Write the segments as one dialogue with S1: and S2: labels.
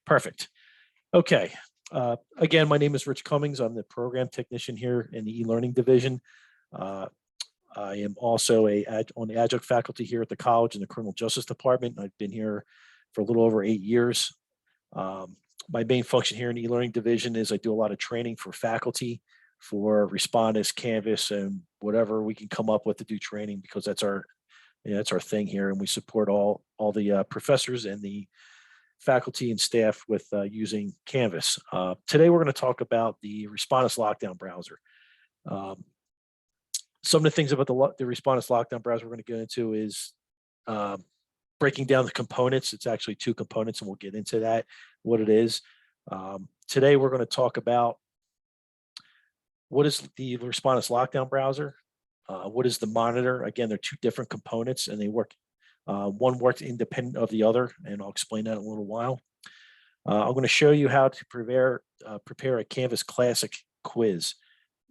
S1: Perfect. Okay. Again, my name is Rich Cummings. I'm the program technician here in the e-learning division. I am also on the adjunct faculty here at the college in the criminal justice department. I've been here for a little over 8 years. My main function here in the e-learning division is I do a lot of training for faculty for Respondus, Canvas, and whatever we can come up with to do training, because that's our thing here, and we support all the professors and the faculty and staff with using Canvas. Today we're going to talk about the Respondus LockDown browser. Some of the things about the Respondus LockDown browser we're going to get into is breaking down the components. It's actually 2 components, and we'll get into that, what it is. Today we're going to talk about what is the Respondus LockDown browser, what is the monitor. Again, they're 2 different components, and they work. One works independent of the other, and I'll explain that in a little while. I'm going to show you how to prepare a Canvas Classic quiz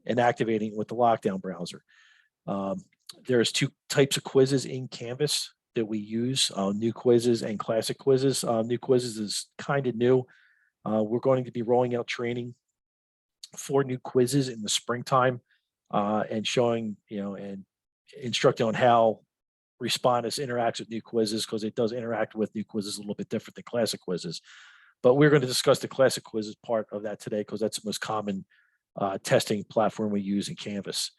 S1: and activating it with the LockDown browser. There's 2 types of quizzes in Canvas that we use, new quizzes and classic quizzes. New quizzes is kind of new. We're going to be rolling out training for new quizzes in the springtime, and showing, and instructing on how Respondus interacts with new quizzes, because it does interact with new quizzes a little bit different than classic quizzes. But we're going to discuss the classic quizzes part of that today, because that's the most common testing platform we use in Canvas.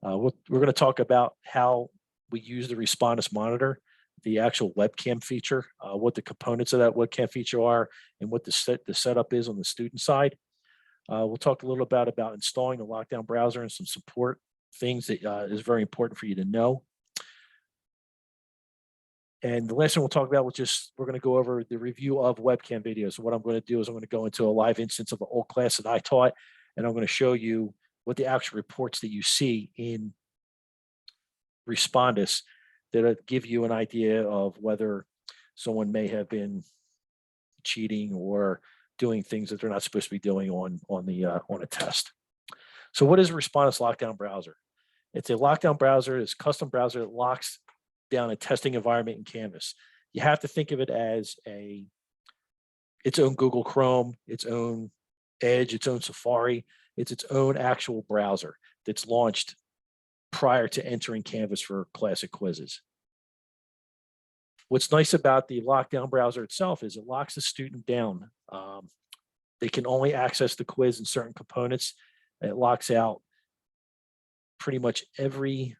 S1: We're going to talk about how we use the Respondus monitor, the actual webcam feature, what the components of that webcam feature are, and what the setup is on the student side. We'll talk a little about installing the LockDown browser and some support things that is very important for you to know. And the last thing we'll talk about, we're going to go over the review of webcam videos. So what I'm going to do is I'm going to go into a live instance of an old class that I taught, and I'm going to show you what the actual reports that you see in Respondus that give you an idea of whether someone may have been cheating or doing things that they're not supposed to be doing on a test. So what is a Respondus LockDown browser? It's a LockDown browser. It's a custom browser that locks down a testing environment in Canvas. You have to think of it as its own Google Chrome, its own Edge, its own Safari. It's its own actual browser that's launched prior to entering Canvas for classic quizzes. What's nice about the LockDown browser itself is it locks the student down. They can only access the quiz in certain components. It locks out pretty much every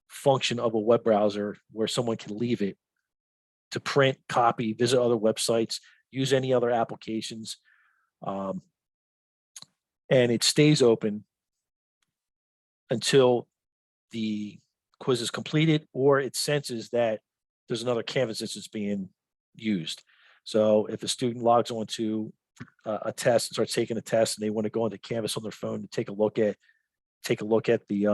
S1: function of a web browser where someone can leave it to print, copy, visit other websites, use any other applications. And it stays open until the quiz is completed, or it senses that there's another Canvas that's being used. So if a student logs onto a test and starts taking a test, and they want to go into Canvas on their phone to take a look at the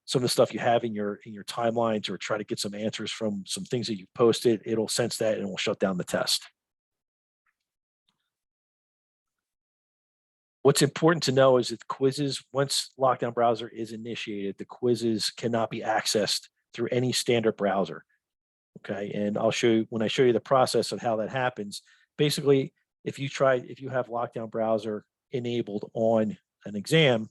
S1: some of the stuff you have in your timelines, or try to get some answers from some things that you posted, it'll sense that and it will shut down the test. What's important to know is that quizzes, once LockDown browser is initiated, the quizzes cannot be accessed through any standard browser. Okay, and I'll show you when I show you the process of how that happens. Basically, if you have LockDown browser enabled on an exam,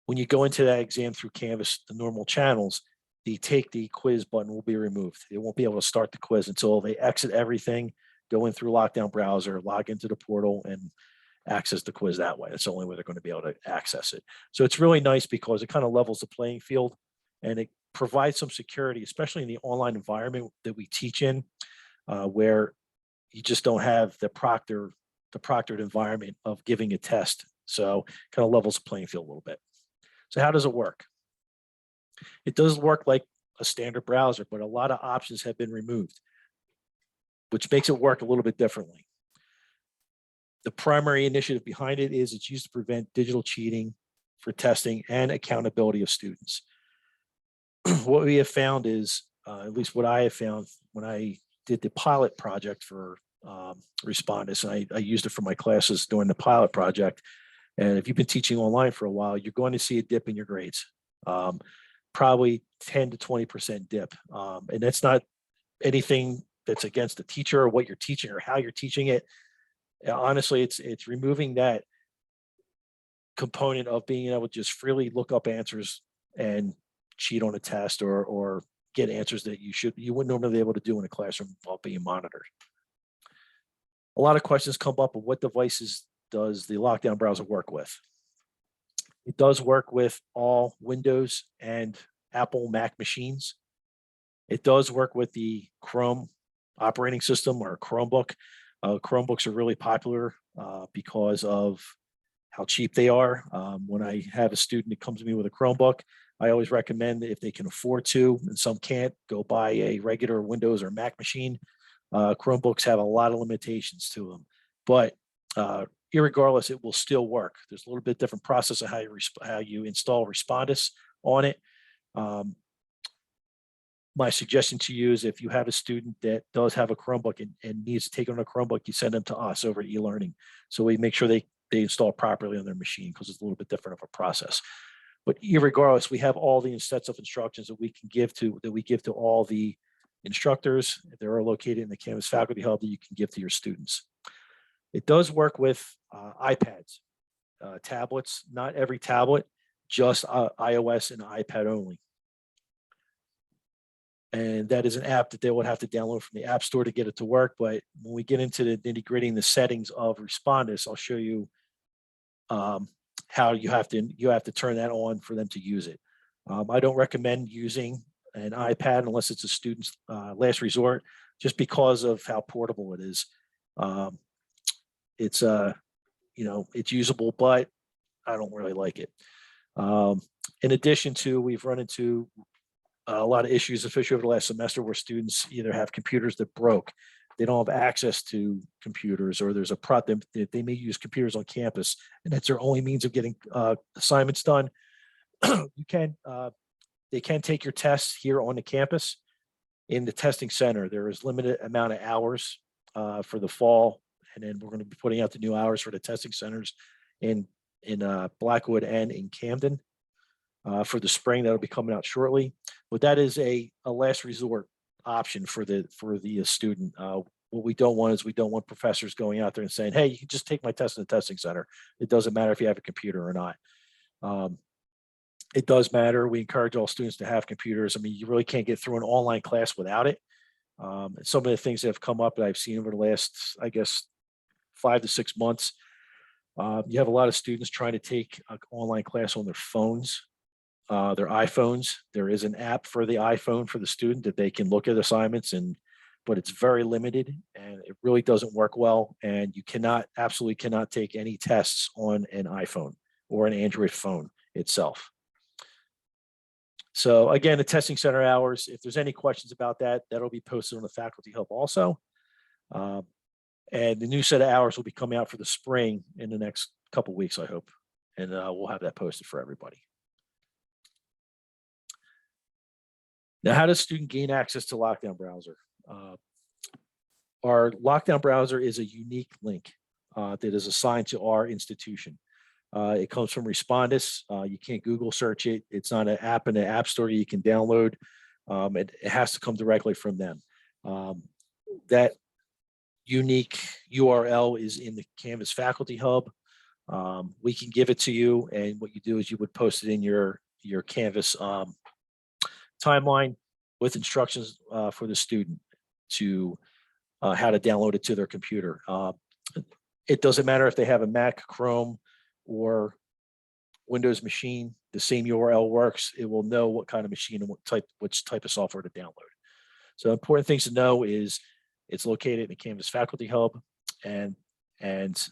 S1: when you go into that exam through Canvas, the normal channels, the take the quiz button will be removed. They won't be able to start the quiz until they exit everything, go in through LockDown browser, log into the portal, and access the quiz that way. That's the only way they're going to be able to access it. So it's really nice because it kind of levels the playing field, and it provides some security, especially in the online environment that we teach in, where you just don't have the proctored environment of giving a test. So kind of levels the playing field a little bit. So how does it work? It does work like a standard browser, but a lot of options have been removed, which makes it work a little bit differently. The primary initiative behind it is it's used to prevent digital cheating for testing and accountability of students. What we have found is, at least what I have found when I did the pilot project for Respondus, and I used it for my classes during the pilot project. And if you've been teaching online for a while, you're going to see a dip in your grades, probably 10 to 20% dip. And that's not anything that's against the teacher or what you're teaching or how you're teaching it. Honestly, it's removing that component of being able to just freely look up answers and cheat on a test, or get answers that you wouldn't normally be able to do in a classroom while being monitored. A lot of questions come up of what devices does the LockDown browser work with. It does work with all Windows and Apple Mac machines. It does work with the Chrome operating system or Chromebook. Chromebooks are really popular because of how cheap they are. When I have a student that comes to me with a Chromebook, I always recommend that if they can afford to, and some can't, go buy a regular Windows or Mac machine. Chromebooks have a lot of limitations to them, but irregardless, it will still work. There's a little bit different process of how you install Respondus on it. My suggestion to you is if you have a student that does have a Chromebook and needs to take on a Chromebook, you send them to us over at eLearning. So we make sure they install properly on their machine, because it's a little bit different of a process. But irregardless, we have all the sets of instructions that we give to all the instructors. They're located in the Canvas Faculty Hub that you can give to your students. It does work with iPads, tablets, not every tablet, just iOS and iPad only. And that is an app that they would have to download from the App Store to get it to work. But when we get into the nitty-gritty and the settings of Respondus, I'll show you how you have to turn that on for them to use it. I don't recommend using an iPad unless it's a student's last resort, just because of how portable it is. It's it's usable, but I don't really like it. In addition to, we've run into a lot of issues, especially over the last semester, where students either have computers that broke, they don't have access to computers, or there's a problem that they may use computers on campus, and that's their only means of getting assignments done. They can take your tests here on the campus in the testing center. There is limited amount of hours for the fall, and then we're going to be putting out the new hours for the testing centers in Blackwood and in Camden. For the spring, that'll be coming out shortly. But that is a last resort option for the student. What we don't want is we don't want professors going out there and saying, "Hey, you can just take my test in the testing center. It doesn't matter if you have a computer or not." It does matter. We encourage all students to have computers. I mean, you really can't get through an online class without it. Some of the things that have come up that I've seen over the last, I guess, 5 to 6 months, you have a lot of students trying to take an online class on their phones. Their iPhones. There is an app for the iPhone for the student that they can look at assignments, but it's very limited and it really doesn't work well. And you absolutely cannot take any tests on an iPhone or an Android phone itself. So again, the testing center hours, if there's any questions about that, that'll be posted on the Faculty Hub also. And the new set of hours will be coming out for the spring in the next couple of weeks, I hope. And we'll have that posted for everybody. Now, how does student gain access to LockDown browser? Our LockDown browser is a unique link that is assigned to our institution. It comes from Respondus. You can't Google search it. It's not an app in the App Store you can download. It has to come directly from them. That unique URL is in the Canvas Faculty Hub. We can give it to you, and what you do is you would post it in your Canvas timeline with instructions for the student to how to download it to their computer. It doesn't matter if they have a Mac, Chrome, or Windows machine. The same URL works. It will know what kind of machine and which type of software to download. So important things to know is it's located in the Canvas Faculty Hub, and it's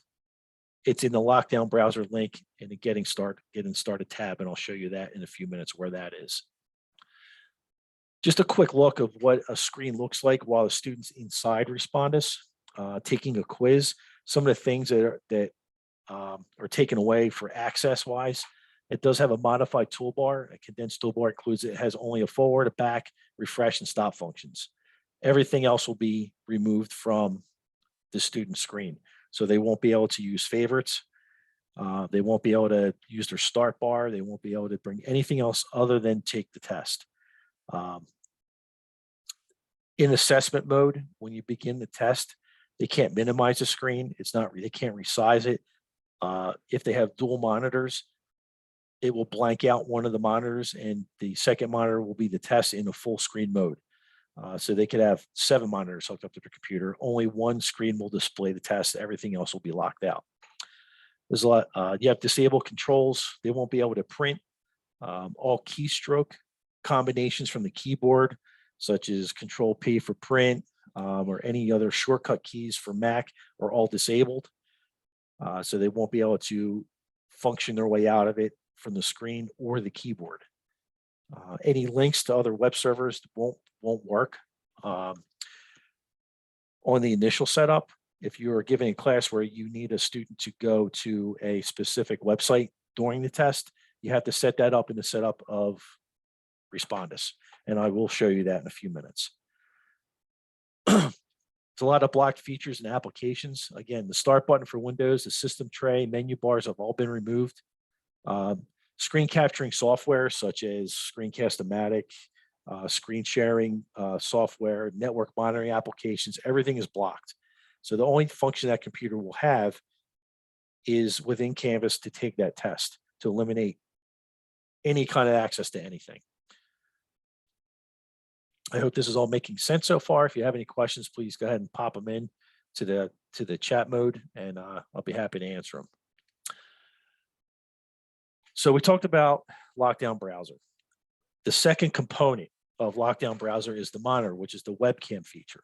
S1: in the LockDown browser link in the Getting Started tab, and I'll show you that in a few minutes where that is. Just a quick look of what a screen looks like while the student's inside Respondus, taking a quiz. Some of the things that are taken away for access-wise. It does have a modified toolbar. A condensed toolbar includes it has only a forward, a back, refresh, and stop functions. Everything else will be removed from the student screen. So they won't be able to use favorites. They won't be able to use their start bar. They won't be able to bring anything else other than take the test. In assessment mode, when you begin the test, They can't minimize the screen. They can't resize it. If they have dual monitors, it will blank out one of the monitors and the second monitor will be the test in a full screen mode. So they could have 7 monitors hooked up to the computer. Only one screen will display the test. Everything else will be locked out. There's a lot. You have disabled controls. They won't be able to print. All keystroke combinations from the keyboard, such as Control P for print or any other shortcut keys for Mac, are all disabled. So they won't be able to function their way out of it from the screen or the keyboard. Any links to other web servers won't work. On the initial setup, if you are giving a class where you need a student to go to a specific website during the test, you have to set that up in the setup of Respondus. And I will show you that in a few minutes. It's a lot of blocked features and applications. Again, the start button for Windows, the system tray, menu bars have all been removed. Screen capturing software such as Screencast-O-Matic, screen sharing software, network monitoring applications, everything is blocked. So the only function that computer will have is within Canvas to take that test, to eliminate any kind of access to anything. I hope this is all making sense so far. If you have any questions, please go ahead and pop them in to the chat mode, and I'll be happy to answer them. So we talked about LockDown Browser. The second component of LockDown Browser is the monitor, which is the webcam feature.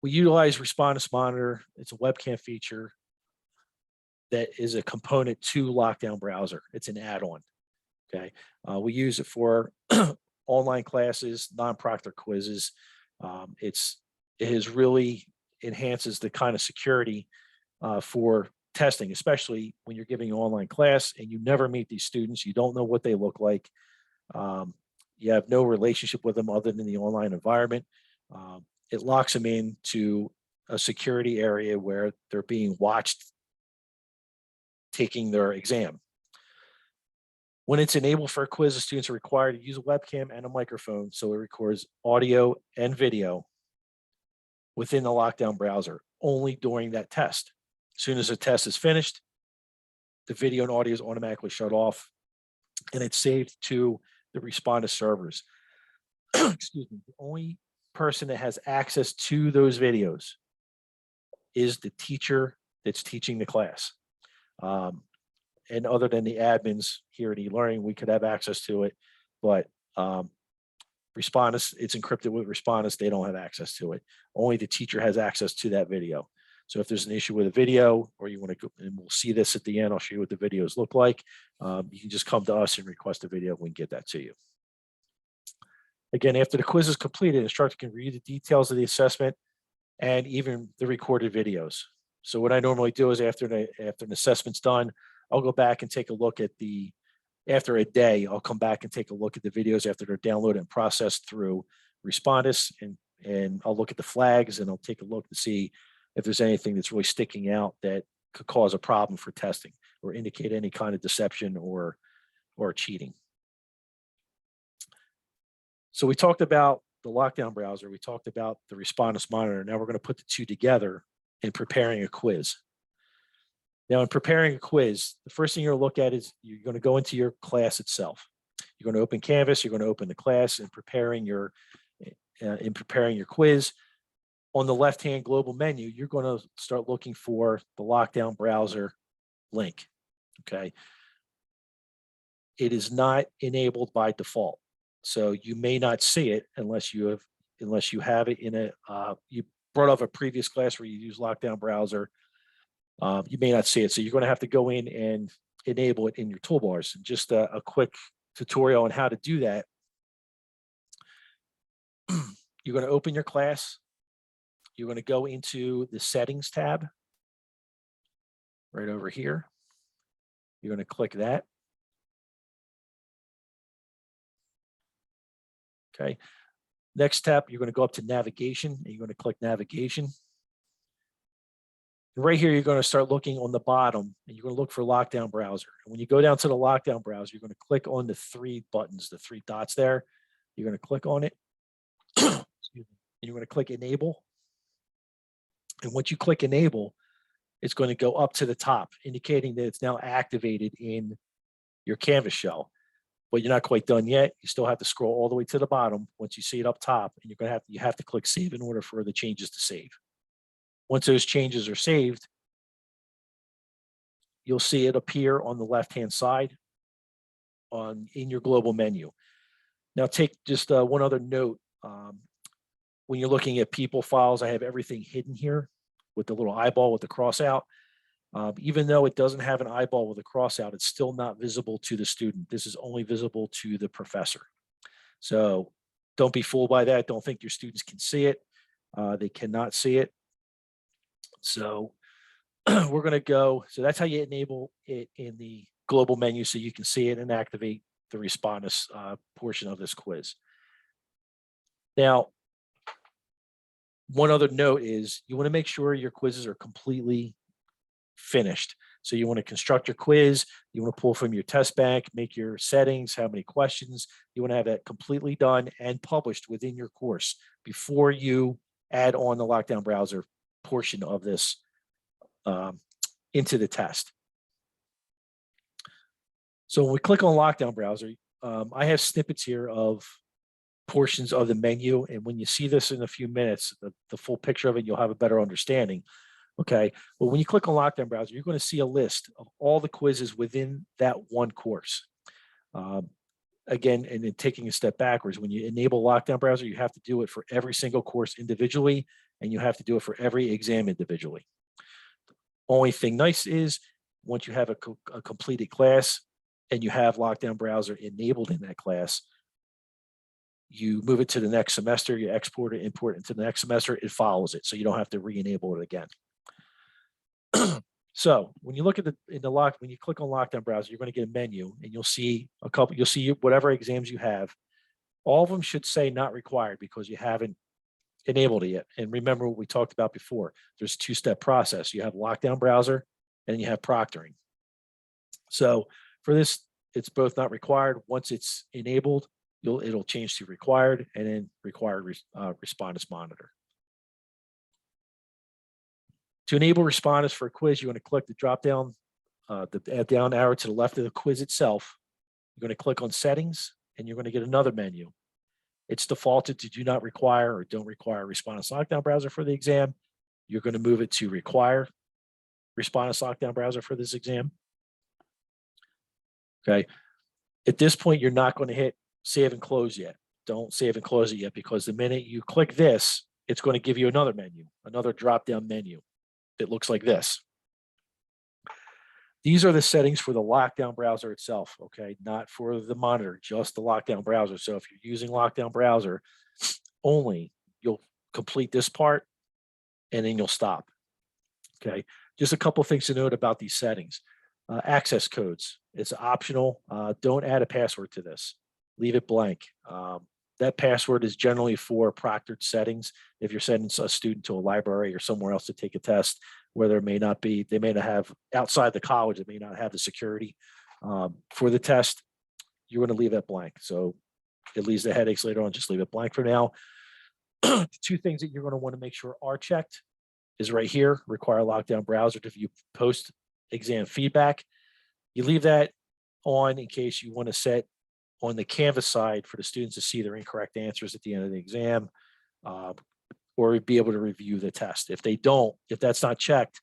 S1: We utilize Respondus Monitor. It's a webcam feature that is a component to LockDown Browser. It's an add-on. Okay, we use it for online classes, non-proctor quizzes. It has really enhances the kind of security for testing, especially when you're giving an online class and you never meet these students. You don't know what they look like. You have no relationship with them other than the online environment. It locks them into a security area where they're being watched taking their exam. When it's enabled for a quiz, the students are required to use a webcam and a microphone, so it records audio and video within the LockDown browser only during that test. As soon as the test is finished, the video and audio is automatically shut off and it's saved to the Respondus servers. Excuse me. The only person that has access to those videos is the teacher that's teaching the class. And other than the admins here at eLearning, we could have access to it, but Respondus, it's encrypted with Respondus. They don't have access to it. Only the teacher has access to that video. So if there's an issue with a video, or you want to go, and we'll see this at the end, I'll show you what the videos look like. You can just come to us and request a video. We can get that to you. Again, after the quiz is completed, the instructor can review the details of the assessment and even the recorded videos. So what I normally do is after an assessment's done, I'll go back and take a look at after a day, I'll come back and take a look at the videos after they're downloaded and processed through Respondus, and I'll look at the flags and I'll take a look to see if there's anything that's really sticking out that could cause a problem for testing or indicate any kind of deception or cheating. So we talked about the LockDown browser. We talked about the Respondus monitor. Now we're going to put the two together in preparing a quiz. Now, in preparing a quiz, the first thing you're going to look at is you're going to go into your class itself. You're going to open Canvas. You're going to open the class and preparing your quiz. On the left-hand global menu, you're going to start looking for the LockDown browser link. Okay. It is not enabled by default, so you may not see it unless you have it in you brought up a previous class where you use LockDown browser. You may not see it, so you're going to have to go in and enable it in your toolbars. And just a quick tutorial on how to do that. You're going to open your class. You're going to go into the settings tab right over here. You're going to click that. Okay. Next step, you're going to go up to navigation and you're going to click navigation. And right here, you're going to start looking on the bottom and you're going to look for LockDown browser. And when you go down to the LockDown browser, you're going to click on the 3 buttons, the 3 dots there. You're going to click on it. Excuse me. and you're going to click enable. And once you click enable, it's going to go up to the top, indicating that it's now activated in your Canvas shell. But you're not quite done yet. You still have to scroll all the way to the bottom once you see it up top, and you have to click save in order for the changes to save. Once those changes are saved, you'll see it appear on the left-hand side in your global menu. Now take just one other note. When you're looking at people files, I have everything hidden here with the little eyeball with the cross out. Even though it doesn't have an eyeball with a cross out, it's still not visible to the student. This is only visible to the professor. So don't be fooled by that. Don't think your students can see it. They cannot see it. So we're going to go. So that's how you enable it in the global menu so you can see it and activate the Respondus portion of this quiz. Now, one other note is you want to make sure your quizzes are completely finished. So you want to construct your quiz, you want to pull from your test bank, make your settings, how many questions. You want to have that completely done and published within your course before you add on the LockDown browser portion of this into the test. So when we click on LockDown browser, I have snippets here of portions of the menu. And when you see this in a few minutes, the full picture of it, you'll have a better understanding. Okay, well, when you click on LockDown browser, you're going to see a list of all the quizzes within that one course. Again, and then taking a step backwards, when you enable LockDown browser, you have to do it for every single course individually, and you have to do it for every exam individually. Only thing nice is once you have a completed class and you have LockDown browser enabled in that class, you move it to the next semester, you export it, import it into the next semester, it follows it. So you don't have to re-enable it again. So when you look at when you click on LockDown browser, you're going to get a menu and you'll see whatever exams you have. All of them should say not required because you haven't enabled it yet. And remember what we talked about before, there's a two-step process. You have LockDown browser and you have proctoring. So for this, it's both not required. Once it's enabled, it'll change to required and then required Respondus monitor. To enable Respondus for a quiz, you want to click the drop down, the down arrow to the left of the quiz itself. You're going to click on settings and you're going to get another menu. It's defaulted to do not require or don't require Respondus LockDown browser for the exam. You're going to move it to require Respondus LockDown browser for this exam. Okay. At this point, you're not going to hit save and close yet. Don't save and close it yet because the minute you click this, it's going to give you another menu, another drop down menu. It looks like this. These are the settings for the LockDown browser itself, okay? Not for the monitor, just the LockDown browser. So if you're using LockDown browser only, you'll complete this part and then you'll stop, okay? Just a couple things to note about these settings. Access codes, it's optional. Don't add a password to this. Leave it blank. That password is generally for proctored settings. If you're sending a student to a library or somewhere else to take a test where they may not have outside the college, they may not have the security for the test, you're going to leave that blank. So it leaves the headaches later on, just leave it blank for now. The two things that you're going to want to make sure are checked is right here, require LockDown browser to view post exam feedback. You leave that on in case you want to set on the Canvas side for the students to see their incorrect answers at the end of the exam, or be able to review the test. If that's not checked,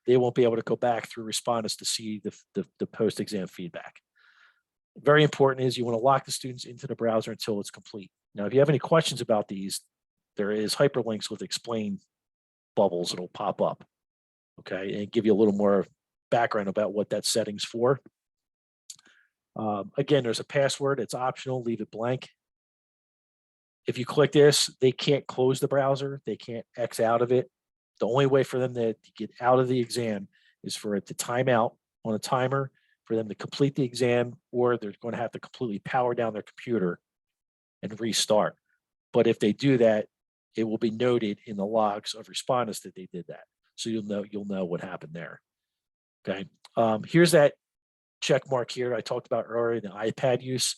S1: they won't be able to go back through Respondus to see the post-exam feedback. Very important is you want to lock the students into the browser until it's complete. Now, if you have any questions about these, there is hyperlinks with explain bubbles that'll pop up, okay, and give you a little more background about what that setting's for. Again, there's a password. It's optional. Leave it blank. If you click this, they can't close the browser. They can't X out of it. The only way for them to get out of the exam is for it to time out on a timer, for them to complete the exam, or they're going to have to completely power down their computer and restart. But if they do that, it will be noted in the logs of Respondus that they did that. So you'll know what happened there. Okay. Here's that check mark here I talked about earlier, the iPad use.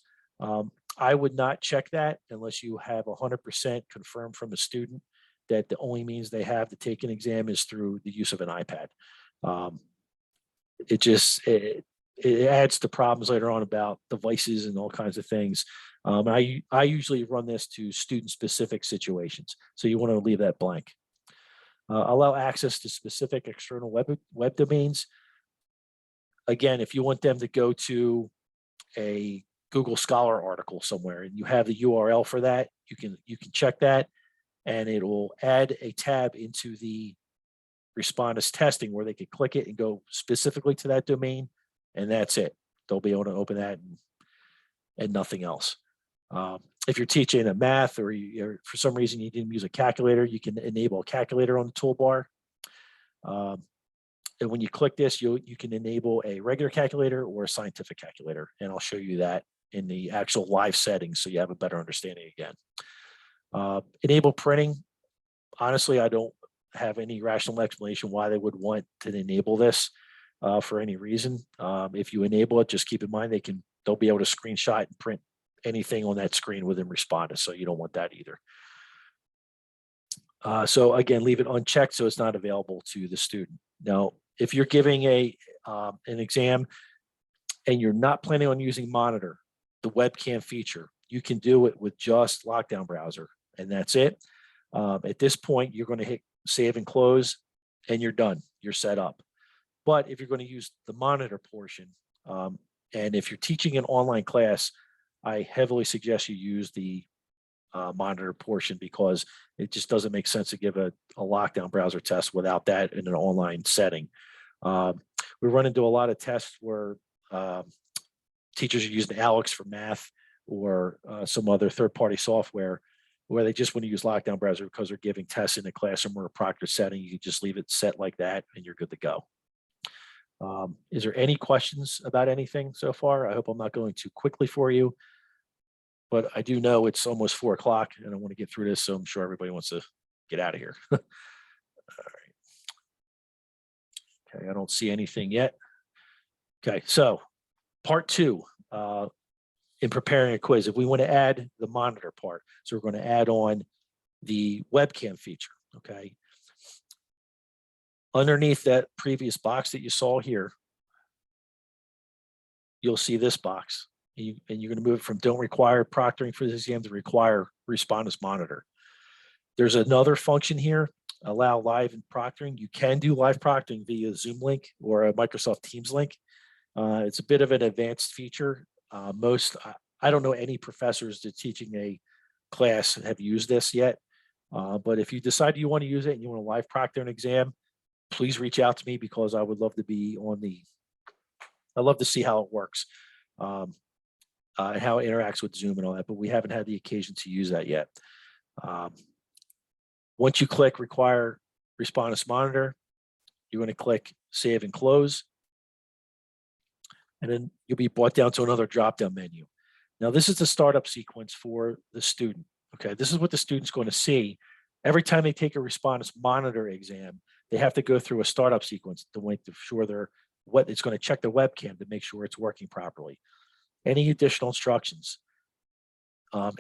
S1: I would not check that unless you have 100% confirmed from a student that the only means they have to take an exam is through the use of an iPad. It adds to problems later on about devices and all kinds of things. I usually run this to student-specific situations, so you want to leave that blank. Allow access to specific external web domains. Again, if you want them to go to a Google Scholar article somewhere and you have the URL for that, you can check that, and it will add a tab into the Respondus testing where they could click it and go specifically to that domain, and that's it. They'll be able to open that and nothing else. If you're teaching a math or for some reason you didn't use a calculator, you can enable a calculator on the toolbar. And when you click this, you can enable a regular calculator or a scientific calculator, and I'll show you that in the actual live settings so you have a better understanding again. Enable printing. Honestly, I don't have any rational explanation why they would want to enable this for any reason. If you enable it, just keep in mind they'll be able to screenshot and print anything on that screen within Respondus, so you don't want that either. So again, leave it unchecked so it's not available to the student. Now, if you're giving an exam and you're not planning on using Monitor, the webcam feature, you can do it with just LockDown browser, and that's it. At this point, you're going to hit save and close, and you're done. You're set up. But if you're going to use the Monitor portion, and if you're teaching an online class, I heavily suggest you use the Monitor portion because it just doesn't make sense to give a LockDown browser test without that in an online setting. We run into a lot of tests where teachers are using Alex for math or some other third-party software where they just want to use LockDown browser because they're giving tests in a classroom or a proctored setting. You can just leave it set like that and you're good to go. Is there any questions about anything so far? I hope I'm not going too quickly for you, but I do know it's almost 4 o'clock and I want to get through this, so I'm sure everybody wants to get out of here. All right. Okay, I don't see anything yet. Okay, so part 2, in preparing a quiz, if we want to add the Monitor part, so we're going to add on the webcam feature, okay? Underneath that previous box that you saw here, you'll see this box, and you're going to move it from don't require proctoring for this exam to require Respondus Monitor. There's another function here, allow live proctoring. You can do live proctoring via Zoom link or a Microsoft Teams link. It's a bit of an advanced feature. I don't know any professors that teaching a class have used this yet, but if you decide you want to use it and you want to live proctor an exam, please reach out to me because I would love to be I'd love to see how it works and how it interacts with Zoom and all that, but we haven't had the occasion to use that yet. Once you click require Respondus Monitor, you're going to click save and close, and then you'll be brought down to another drop-down menu. Now, this is the startup sequence for the student. Okay, this is what the student's going to see. Every time they take a Respondus Monitor exam, they have to go through a startup sequence to make sure it's going to check the webcam to make sure it's working properly. Any additional instructions?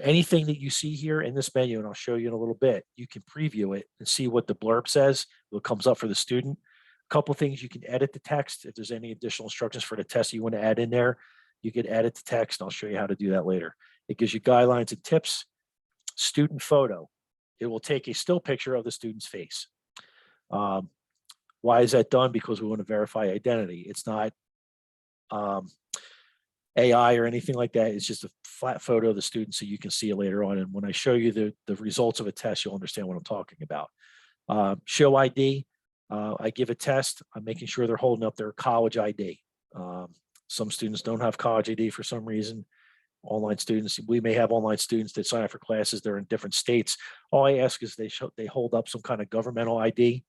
S1: Anything that you see here in this menu, and I'll show you in a little bit, you can preview it and see what the blurb says, what comes up for the student. A couple of things, you can edit the text. If there's any additional instructions for the test you want to add in there, you could edit the text, and I'll show you how to do that later. It gives you guidelines and tips. Student photo. It will take a still picture of the student's face. Why is that done? Because we want to verify identity. It's not AI or anything like that. It's just a flat photo of the student so you can see it later on. And when I show you the results of a test, you'll understand what I'm talking about. Show ID. I give a test. I'm making sure they're holding up their college ID. Some students don't have college ID for some reason. Online students, we may have online students that sign up for classes. They're in different states. All I ask is they hold up some kind of governmental ID,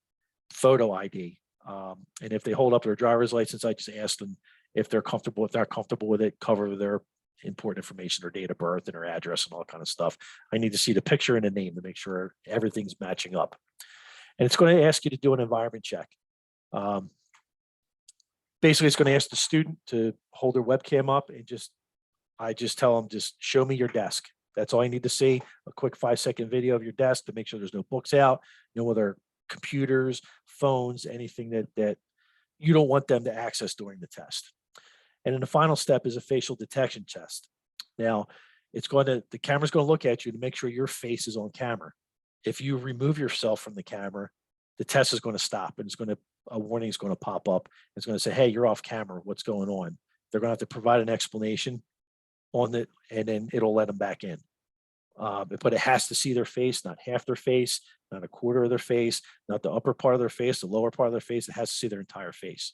S1: photo ID. And if they hold up their driver's license, I just ask them if they're comfortable. If they're comfortable with it, cover their important information, their date of birth and their address and all kind of stuff. I need to see the picture and the name to make sure everything's matching up. And it's going to ask you to do an environment check. Basically, it's going to ask the student to hold their webcam up and just I just tell them, just show me your desk. That's all I need to see. A quick 5-second video of your desk to make sure there's no books out, no other computers, phones, anything that you don't want them to access during the test. And then the final step is a facial detection test. Now, the camera's going to look at you to make sure your face is on camera. If you remove yourself from the camera, the test is going to stop and a warning is going to pop up. It's going to say, hey, you're off camera. What's going on? They're going to have to provide an explanation on it, and then it'll let them back in. But it has to see their face, not half their face, not a quarter of their face, not the upper part of their face, the lower part of their face. It has to see their entire face.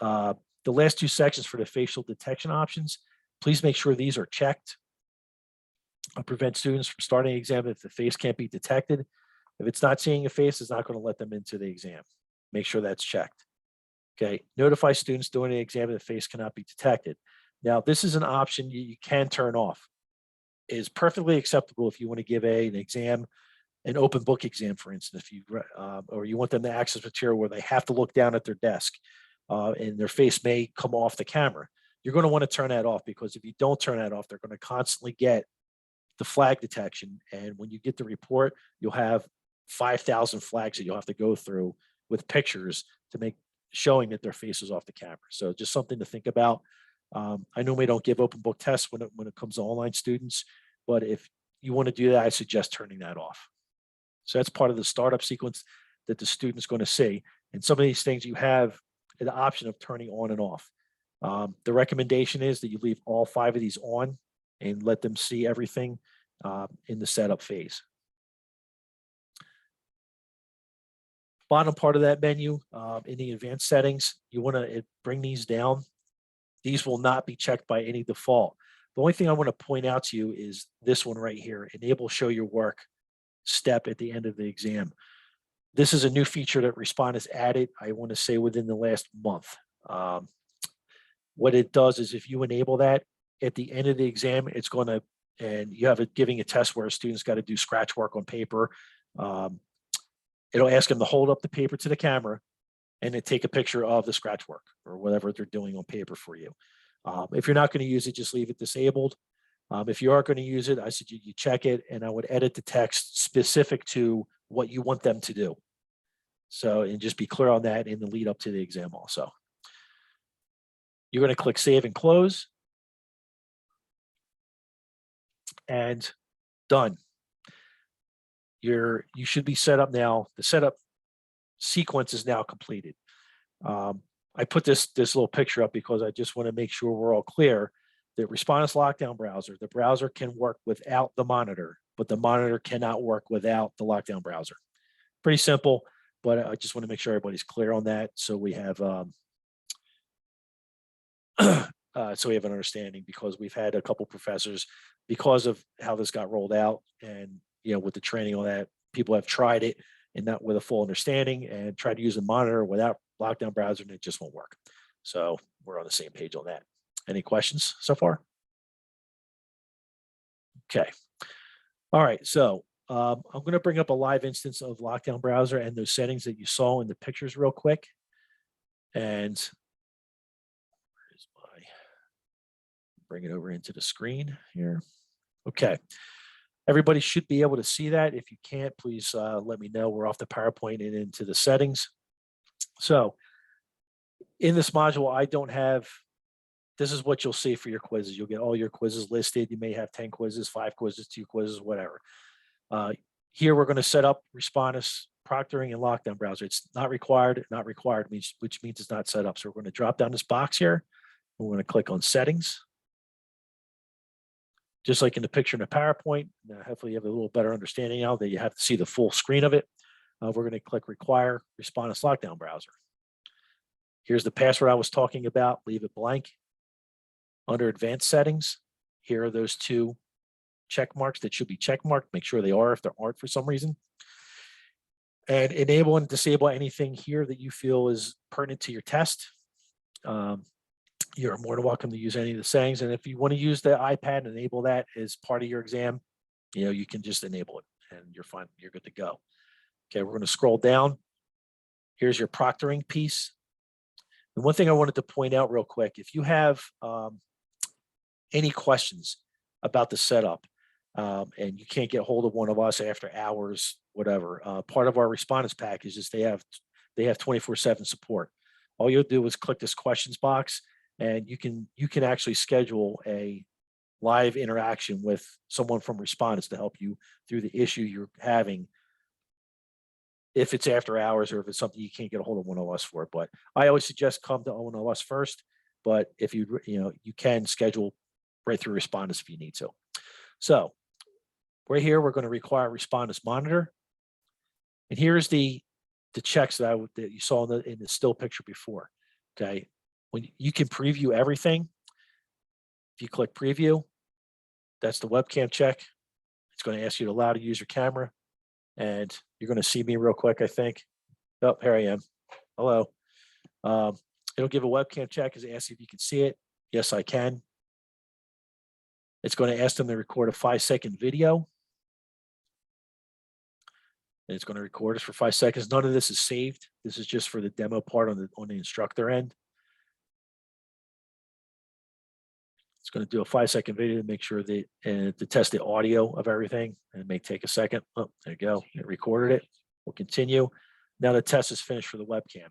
S1: The last two sections for the facial detection options, please make sure these are checked. Prevent students from starting the exam if the face can't be detected. If it's not seeing a face, it's not going to let them into the exam. Make sure that's checked. Okay. Notify students during the exam if the face cannot be detected. Now, this is an option you can turn off. It is perfectly acceptable if you want to give an exam, an open book exam, for instance, if you or you want them to access material where they have to look down at their desk and their face may come off the camera. You're going to want to turn that off, because if you don't turn that off, they're going to constantly get the flag detection. And when you get the report, you'll have 5,000 flags that you'll have to go through with pictures to showing that their face is off the camera. So just something to think about. I normally don't give open book tests when it comes to online students, but if you want to do that, I suggest turning that off. So that's part of the startup sequence that the student's going to see. And some of these things you have the option of turning on and off. The recommendation is that you leave all 5 of these on and let them see everything in the setup phase. Bottom part of that menu, in the advanced settings, you want to bring these down. These will not be checked by any default. The only thing I want to point out to you is this one right here, enable show your work step at the end of the exam. This is a new feature that Respondus added, I want to say within the last month. What it does is if you enable that at the end of the exam, it's going to, and you have giving a test where a student's got to do scratch work on paper. It'll ask them to hold up the paper to the camera and then take a picture of the scratch work or whatever they're doing on paper for you. If you're not going to use it, just leave it disabled. If you are going to use it, I suggest you check it, and I would edit the text specific to what you want them to do. So, and just be clear on that in the lead up to the exam also. You're going to click Save and Close. And done. You should be set up now. The setup sequence is now completed. I put this little picture up because I just want to make sure we're all clear that Respondus LockDown browser, the browser can work without the monitor, but the monitor cannot work without the LockDown browser. Pretty simple, but I just want to make sure everybody's clear on that, so we have so we have an understanding, because we've had a couple professors, because of how this got rolled out and with the training on that, people have tried it and not with a full understanding and tried to use a monitor without LockDown browser, and it just won't work. So we're on the same page on that. Any questions so far? Okay. All right. So I'm going to bring up a live instance of LockDown browser and those settings that you saw in the pictures real quick. And bring it over into the screen here. Okay. Everybody should be able to see that. If you can't, please let me know. We're off the PowerPoint and into the settings. So in this module, I don't have, this is what you'll see for your quizzes. You'll get all your quizzes listed. You may have 10 quizzes, 5 quizzes, 2 quizzes, whatever. Here we're going to set up Respondus proctoring and LockDown browser. It's not required, which means it's not set up. So we're going to drop down this box here. We're going to click on settings. Just like in the picture in the PowerPoint, hopefully you have a little better understanding now that you have to see the full screen of it. We're going to click require Respondus LockDown browser. Here's the password I was talking about. Leave it blank. Under advanced settings, here are those 2 check marks that should be check marked. Make sure they are if they aren't for some reason. And enable and disable anything here that you feel is pertinent to your test. You're more than welcome to use any of the settings. And if you want to use the iPad and enable that as part of your exam, you can just enable it and you're fine. You're good to go. Okay, we're going to scroll down. Here's your proctoring piece. And one thing I wanted to point out real quick, if you have any questions about the setup, and you can't get hold of one of us after hours, whatever, part of our Respondus package is they have 24/7 support. All you'll do is click this questions box, and you can actually schedule a live interaction with someone from Respondus to help you through the issue you're having, if it's after hours or if it's something you can't get a hold of one of us for. But I always suggest come to one of us first. But if you can schedule right through Respondus if you need to. So right here, we're going to require Respondus monitor. And here's the checks that you saw in the still picture before. Okay, when you can preview everything, if you click preview, that's the webcam check. It's going to ask you to allow to use your camera, and you're going to see me real quick, I think. Oh, here I am. Hello. It'll give a webcam check as it asks if you can see it. Yes, I can. It's going to ask them to record a 5-second video. And it's going to record us for 5 seconds. None of this is saved. This is just for the demo part on the instructor end. It's going to do a 5-second video to make sure that to test the audio of everything, and it may take a second. Oh, there you go. It recorded it. We'll continue. Now the test is finished for the webcam.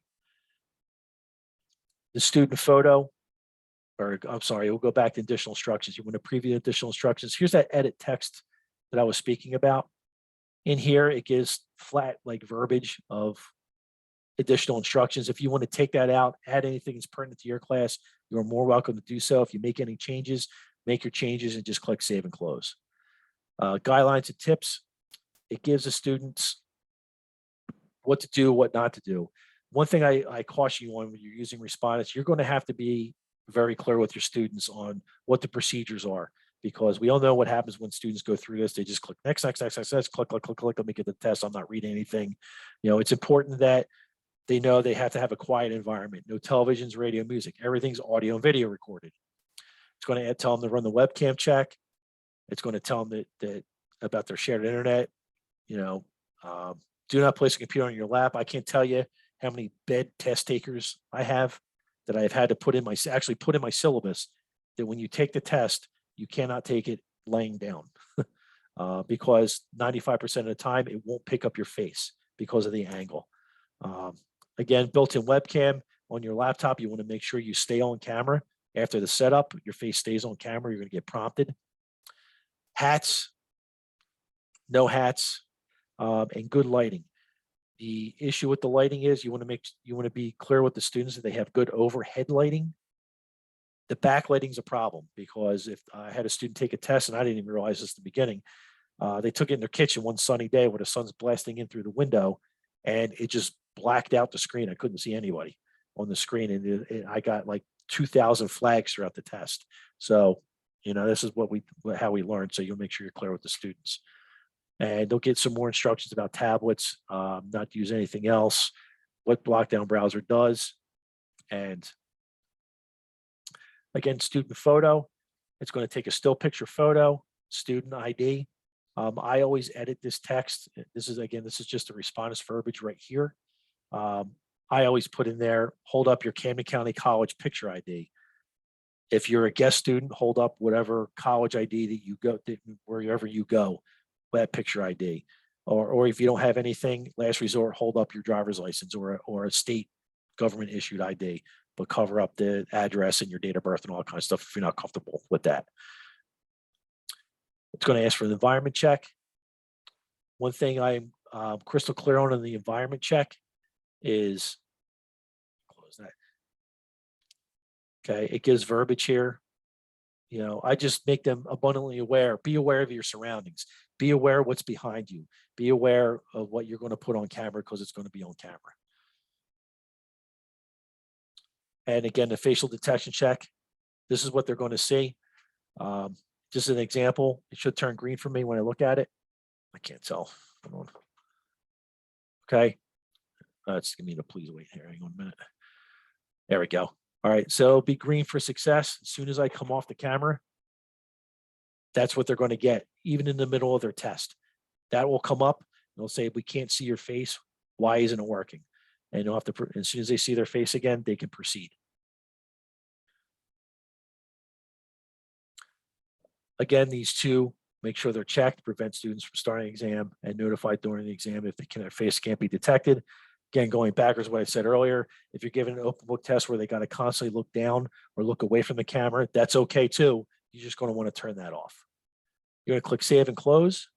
S1: The student photo, or I'm sorry, we'll go back to additional instructions. You want to preview additional instructions. Here's that edit text that I was speaking about. In here, it gives flat like verbiage of additional instructions. If you want to take that out, add anything that's pertinent to your class, you're more welcome to do so. If you make any changes, make your changes and just click save and close. Guidelines and tips. It gives the students what to do, what not to do. One thing I caution you on when you're using Respondus, you're going to have to be very clear with your students on what the procedures are, because we all know what happens when students go through this. They just click next, click, let me get the test. I'm not reading anything. It's important that they know they have to have a quiet environment. No televisions, radio, music. Everything's audio and video recorded. It's going to tell them to run the webcam check. It's going to tell them that about their shared internet. Do not place a computer on your lap. I can't tell you how many bed test takers I have that I've had to put in my syllabus, that when you take the test, you cannot take it laying down because 95% of the time it won't pick up your face because of the angle. Again, built-in webcam on your laptop. You want to make sure you stay on camera after the setup. Your face stays on camera. You're going to get prompted. Hats, no hats, and good lighting. The issue with the lighting is you want to be clear with the students that they have good overhead lighting. The backlighting is a problem, because if I had a student take a test, and I didn't even realize this at the beginning, they took it in their kitchen one sunny day where the sun's blasting in through the window, and it just blacked out the screen. I couldn't see anybody on the screen, and I got like 2,000 flags throughout the test. So, this is how we learn. So you'll make sure you're clear with the students. And they'll get some more instructions about tablets, not to use anything else, what LockDown browser does. And again, student photo, it's going to take a still picture photo, student ID. I always edit this text. This is just a Respondus verbiage right here. I always put in there, hold up your Camden County College picture ID. If you're a guest student, hold up whatever college ID that you go, wherever you go, that picture ID. Or if you don't have anything, last resort, hold up your driver's license or a state government issued ID, but cover up the address and your date of birth and all that kind of stuff if you're not comfortable with that. It's going to ask for an environment check. One thing I'm crystal clear on in the environment check is, close that. Okay, it gives verbiage here. I just make them abundantly aware. Be aware of your surroundings. Be aware of what's behind you. Be aware of what you're going to put on camera, because it's going to be on camera. And again, the facial detection check, this is what they're going to see. Just an example, it should turn green for me when I look at it. I can't tell. Come on. Okay. It's going to mean to please wait here. Hang on a minute. There we go. All right. So it'll be green for success. As soon as I come off the camera, that's what they're going to get, even in the middle of their test. That will come up. They'll say, we can't see your face. Why isn't it working? And you'll have to, as soon as they see their face again, they can proceed. Again, these two, make sure they're checked, prevent students from starting the exam, and notified during the exam if their face can't be detected. Again, going backwards, what I said earlier, if you're given an open book test where they got to constantly look down or look away from the camera, that's okay too. You're just going to want to turn that off. You're going to click Save and Close.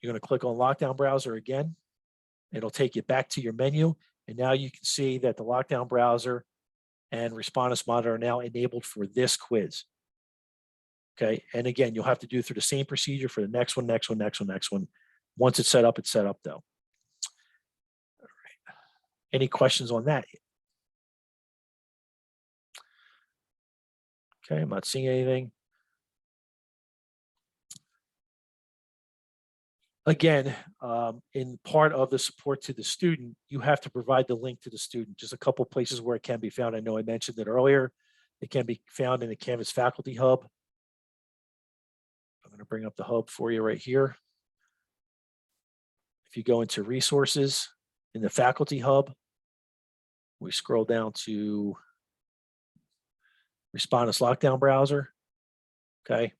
S1: You're going to click on LockDown Browser again. It'll take you back to your menu. And now you can see that the LockDown Browser and Respondus Monitor are now enabled for this quiz. Okay, and again, you'll have to do through the same procedure for the next one, next one, next one, next one. Once it's set up though. All right. Any questions on that? Okay, I'm not seeing anything. Again, in part of the support to the student, you have to provide the link to the student. Just a couple places where it can be found. I know I mentioned it earlier. It can be found in the Canvas Faculty Hub. I'm going to bring up the hub for you right here. If you go into Resources in the Faculty Hub, we scroll down to Respondus LockDown Browser. Okay.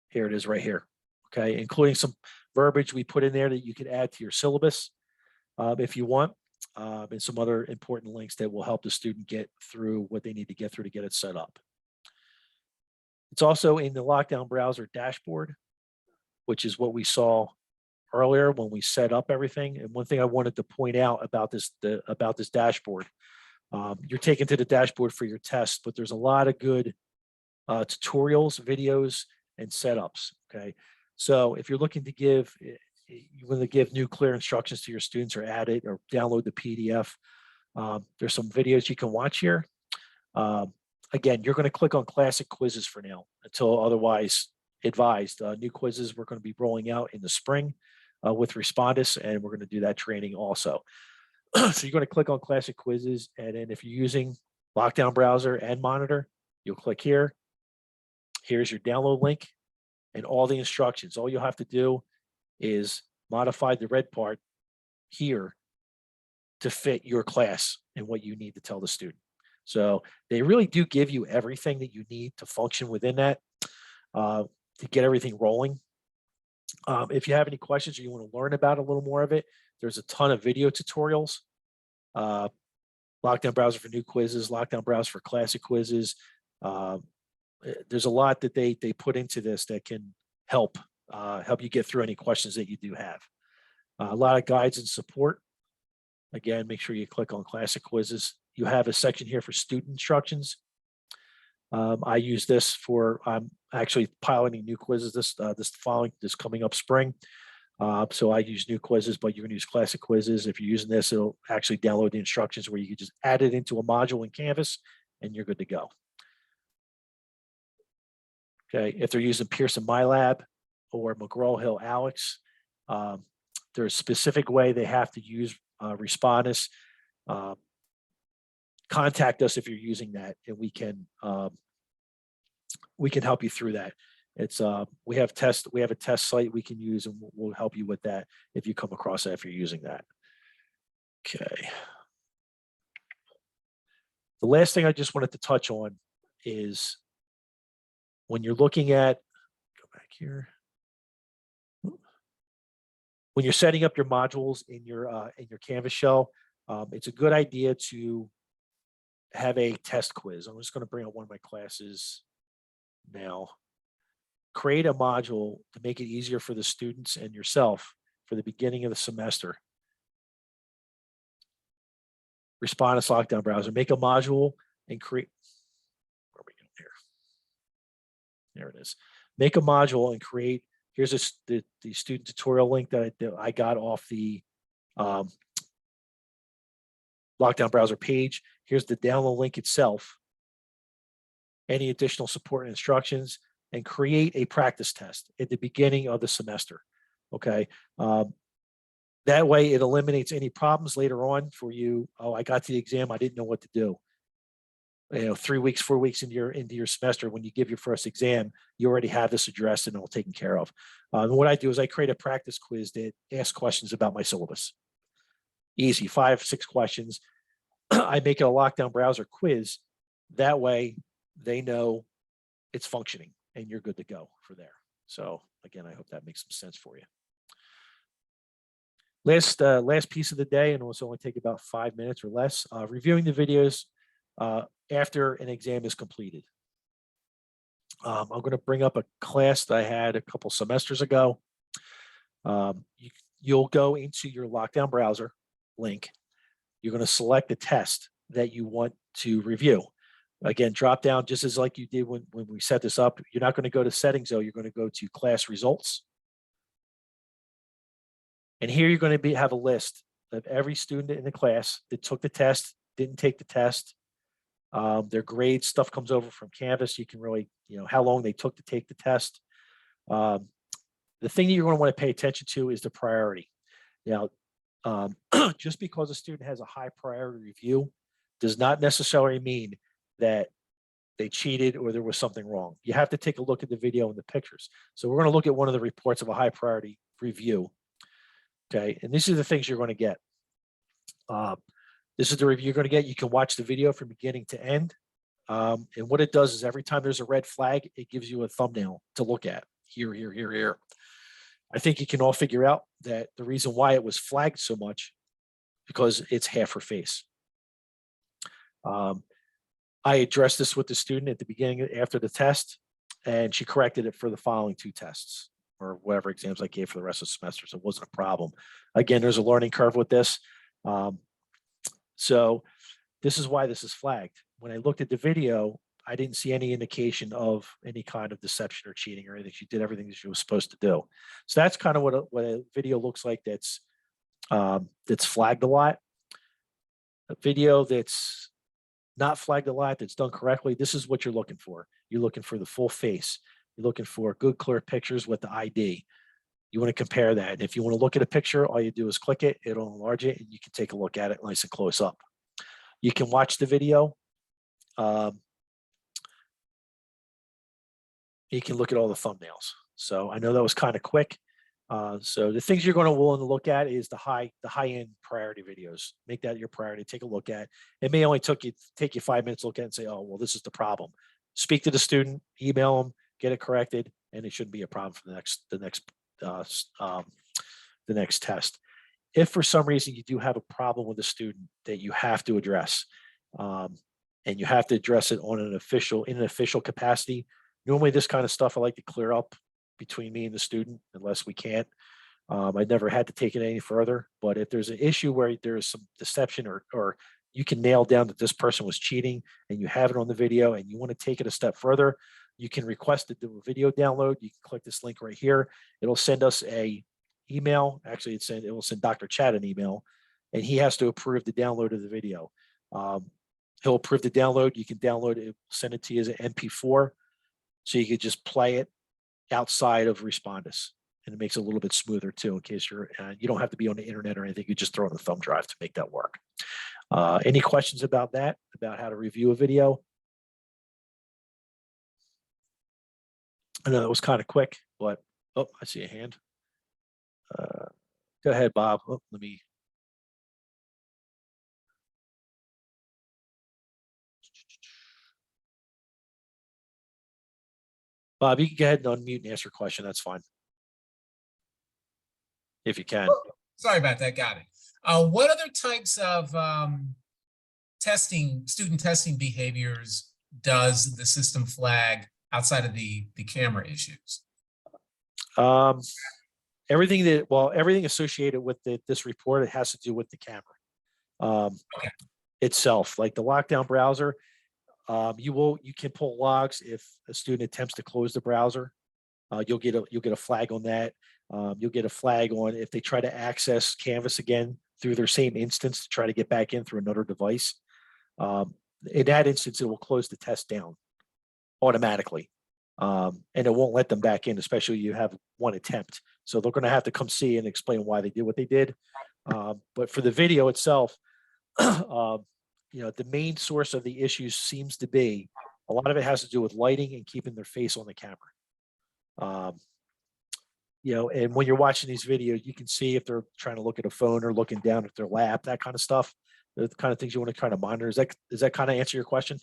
S1: Here it is right here. Okay, including some verbiage we put in there that you can add to your syllabus if you want, and some other important links that will help the student get through what they need to get through to get it set up. It's also in the LockDown Browser dashboard, which is what we saw earlier when we set up everything. And one thing I wanted to point out about this dashboard, you're taken to the dashboard for your test, but there's a lot of good tutorials, videos, and setups. Okay, so if you're looking to give, you want to give new clear instructions to your students or add it or download the PDF, there's some videos you can watch here. Again, you're going to click on classic quizzes for now until otherwise advised. New quizzes we're going to be rolling out in the spring with Respondus, and we're going to do that training also. So you're going to click on classic quizzes, and then if you're using LockDown Browser and Monitor, you'll click here. Here's your download link and all the instructions. All you'll have to do is modify the red part here to fit your class and what you need to tell the student. So they really do give you everything that you need to function within that, to get everything rolling. If you have any questions or you want to learn about a little more of it, there's a ton of video tutorials. LockDown Browser for new quizzes, LockDown Browser for classic quizzes. There's a lot that they put into this that can help you get through any questions that you do have. A lot of guides and support. Again, make sure you click on classic quizzes. You have a section here for student instructions. I use this for, I'm actually piloting new quizzes this coming up spring. So I use new quizzes, but you're going to use classic quizzes. If you're using this, it'll actually download the instructions where you can just add it into a module in Canvas and you're good to go. Okay, if they're using Pearson MyLab or McGraw-Hill Alex, there's a specific way they have to use Respondus. Contact us if you're using that, and we can help you through that. It's we have a test site we can use, and we'll help you with that if you come across that if you're using that. Okay. The last thing I just wanted to touch on is when you're looking at, go back here. When you're setting up your modules in your Canvas shell, it's a good idea to have a test quiz. I'm just going to bring up one of my classes now. Create a module to make it easier for the students and yourself for the beginning of the semester. Respondus LockDown Browser. Make a module and create. Where are we going here? There it is. Make a module and create. Here's the student tutorial link that I got off the LockDown Browser page. Here's the download link itself. Any additional support and instructions, and create a practice test at the beginning of the semester. Okay. That way it eliminates any problems later on for you. Oh, I got to the exam, I didn't know what to do. 3 weeks, 4 weeks into your semester, when you give your first exam, you already have this addressed and all taken care of. And what I do is I create a practice quiz that asks questions about my syllabus. Easy, 5, 6 questions. I make it a lockdown browser quiz. That way they know it's functioning and you're good to go for there. So again, I hope that makes some sense for you. Last piece of the day, and it will only take about 5 minutes or less, reviewing the videos after an exam is completed. I'm going to bring up a class that I had a couple semesters ago. You'll go into your lockdown browser link. You're going to select the test that you want to review. Again, drop down just as like you did when we set this up. You're not going to go to settings though. You're going to go to class results. And here you're going to have a list of every student in the class that took the test, didn't take the test. Their grades, stuff comes over from Canvas. You can really, how long they took to take the test. The thing that you're going to want to pay attention to is the priority. Now, just because a student has a high priority review does not necessarily mean that they cheated or there was something wrong. You have to take a look at the video and the pictures. So we're going to look at one of the reports of a high priority review. Okay, and these are the things you're going to get. This is the review you're going to get. You can watch the video from beginning to end. And what it does is every time there's a red flag, it gives you a thumbnail to look at. Here, here, here, here. I think you can all figure out that the reason why it was flagged so much because it's half her face. I addressed this with the student at the beginning after the test, and she corrected it for the following 2 tests or whatever exams I gave for the rest of the semester. So it wasn't a problem. Again, there's a learning curve with this. So this is why this is flagged. When I looked at the video, I didn't see any indication of any kind of deception or cheating or anything. She did everything that she was supposed to do. So that's kind of what a video looks like that's flagged a lot. A video that's not flagged a lot, that's done correctly, this is what you're looking for. You're looking for the full face. You're looking for good, clear pictures with the ID. You want to compare that. And if you want to look at a picture, all you do is click it, it'll enlarge it, and you can take a look at it nice and close up. You can watch the video. You can look at all the thumbnails. So I know that was kind of quick. So the things you're going to want to look at is the high-end priority videos. Make that your priority. Take a look at. It may only take you 5 minutes to look at it and say, oh, well, this is the problem. Speak to the student, email them, get it corrected, and it shouldn't be a problem for the next test. If for some reason you do have a problem with a student that you have to address, and you have to address it in an official capacity, normally this kind of stuff I like to clear up between me and the student unless we can't. I never had to take it any further, but if there's an issue where there's some deception or you can nail down that this person was cheating and you have it on the video and you want to take it a step further, you can request to do a video download. You can click this link right here. It'll send us a email. Actually, it will send Dr. Chad an email, and he has to approve the download of the video. He'll approve the download. You can download it, send it to you as an MP4, so you could just play it outside of Respondus, and it makes it a little bit smoother too. In case you don't have to be on the internet or anything. You just throw it on the thumb drive to make that work. Any questions about that? About how to review a video? I know that was kind of quick, but oh, I see a hand. Go ahead, Bob. Oh, Bob, you can go ahead and unmute and ask your question. That's fine. If you can.
S2: Oh, sorry about that. Got it. What other types of student testing behaviors does the system flag outside of the camera issues?
S1: Everything associated with this report, it has to do with the camera itself, like the lockdown browser. You can pull logs if a student attempts to close the browser. You'll get a flag on that. You'll get a flag on if they try to access Canvas again through their same instance to try to get back in through another device. In that instance, it will close the test down automatically. And it won't let them back in, especially you have one attempt. So they're going to have to come see and explain why they did what they did. But for the video itself, the main source of the issues seems to be a lot of it has to do with lighting and keeping their face on the camera. And when you're watching these videos, you can see if they're trying to look at a phone or looking down at their lap, that kind of stuff. the kind of things you want to kind of monitor. Does that kind of answer your question?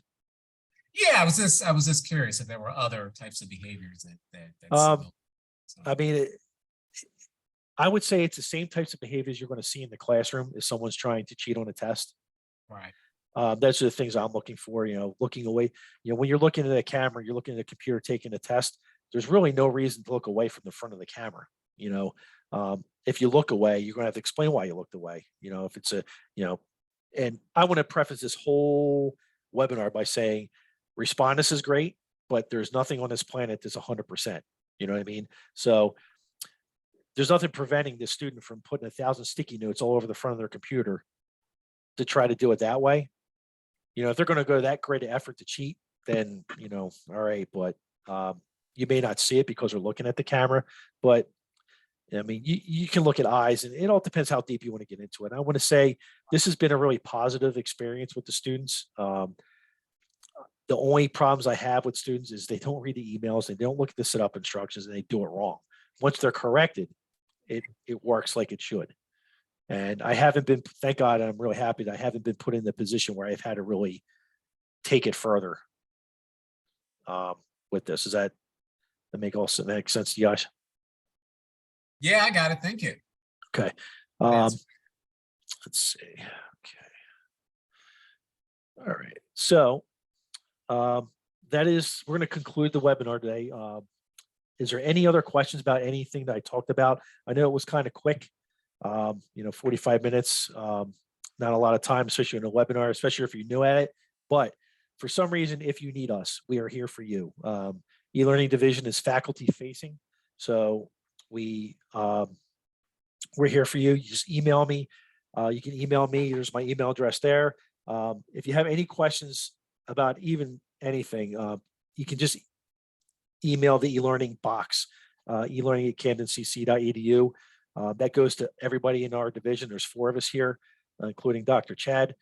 S2: Yeah, I was just curious if there were other types of behaviors that
S1: Um,
S2: signal. So,
S1: I mean, I would say it's the same types of behaviors you're going to see in the classroom if someone's trying to cheat on a test.
S2: right.
S1: Those are the things I'm looking for, looking away. When you're looking at a camera, you're looking at a computer taking a test, there's really no reason to look away from the front of the camera. If you look away, you're going to have to explain why you looked away. If it's and I want to preface this whole webinar by saying Respondus is great, but there's nothing on this planet that's 100%. You know what I mean? So there's nothing preventing the student from putting 1,000 sticky notes all over the front of their computer to try to do it that way. If they're going to go to that great effort to cheat, then, all right, but you may not see it because they're looking at the camera. But I mean, you can look at eyes, and it all depends how deep you want to get into it. I want to say this has been a really positive experience with the students. The only problems I have with students is they don't read the emails, they don't look at the setup instructions, and they do it wrong. Once they're corrected, it works like it should. And I haven't been, thank God, I'm really happy that I haven't been put in the position where I've had to really take it further with this. Does that make sense to you guys?
S2: Yeah, I got it. Thank you.
S1: Okay.
S2: That's-
S1: Let's see. Okay. All right. So that is, we're going to conclude the webinar today. Is there any other questions about anything that I talked about? I know it was kind of quick. 45 minutes, not a lot of time, especially in a webinar, especially if you're new at it. But for some reason, if you need us, we are here for you. E-learning division is faculty facing. So we're here for you. You just email me. You can email me. There's my email address there. If you have any questions about even anything, you can just email the e-learning box, elearning@camdencc.edu. That goes to everybody in our division. There's 4 of us here, including Dr. Chad.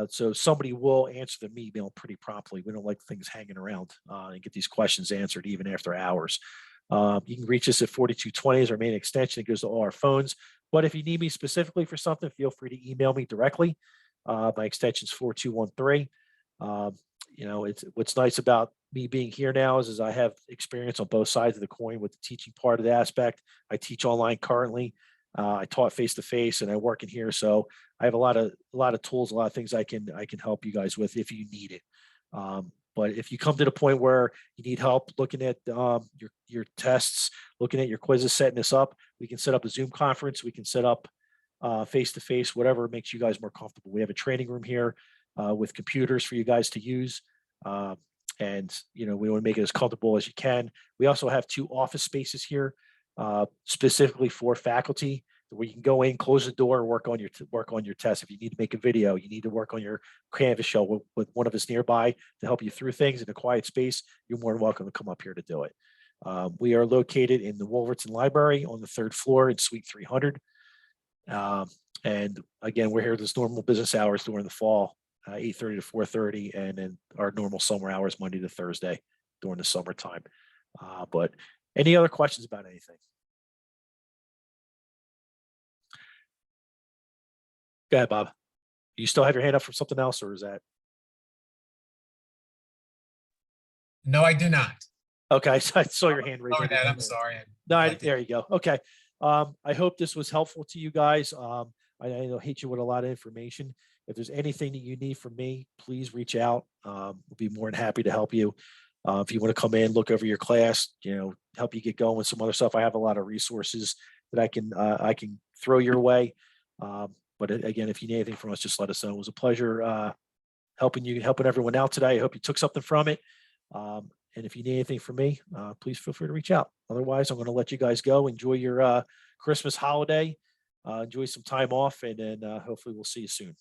S1: So somebody will answer the email pretty promptly. We don't like things hanging around and get these questions answered even after hours. You can reach us at 4220 is our main extension. It goes to all our phones. But if you need me specifically for something, feel free to email me directly. My extension is 4213. It's what's nice about me being here now is I have experience on both sides of the coin with the teaching part of the aspect. I teach online currently. I taught face-to-face and I work in here. So I have a lot of tools, a lot of things I can help you guys with if you need it. But if you come to the point where you need help looking at your tests, looking at your quizzes, setting this up, we can set up a Zoom conference. We can set up face-to-face, whatever makes you guys more comfortable. We have a training room here with computers for you guys to use. And we want to make it as comfortable as you can. We also have 2 office spaces here specifically for faculty where you can go in, close the door, and work on your test. If you need to make a video, you need to work on your Canvas show with one of us nearby to help you through things in a quiet space, you're more than welcome to come up here to do it. We are located in the Wolverton Library on the 3rd floor in Suite 300. And again, we're here this normal business hours during the fall, 8:30 to 4:30, and then our normal summer hours, Monday to Thursday during the summertime. But any other questions about anything? Go ahead, Bob. You still have your hand up for something else, or is that?
S2: No, I do not.
S1: Okay, so I saw your hand raised.
S2: I'm sorry.
S1: No, there you go. Okay. I hope this was helpful to you guys. I hate you with a lot of information. If there's anything that you need from me, please reach out. We'll be more than happy to help you. If you want to come in, look over your class, help you get going with some other stuff. I have a lot of resources that I can throw your way. But again, if you need anything from us, just let us know. It was a pleasure helping everyone out today. I hope you took something from it. And if you need anything from me, please feel free to reach out. Otherwise, I'm going to let you guys go. Enjoy your Christmas holiday. Enjoy some time off, and then hopefully we'll see you soon.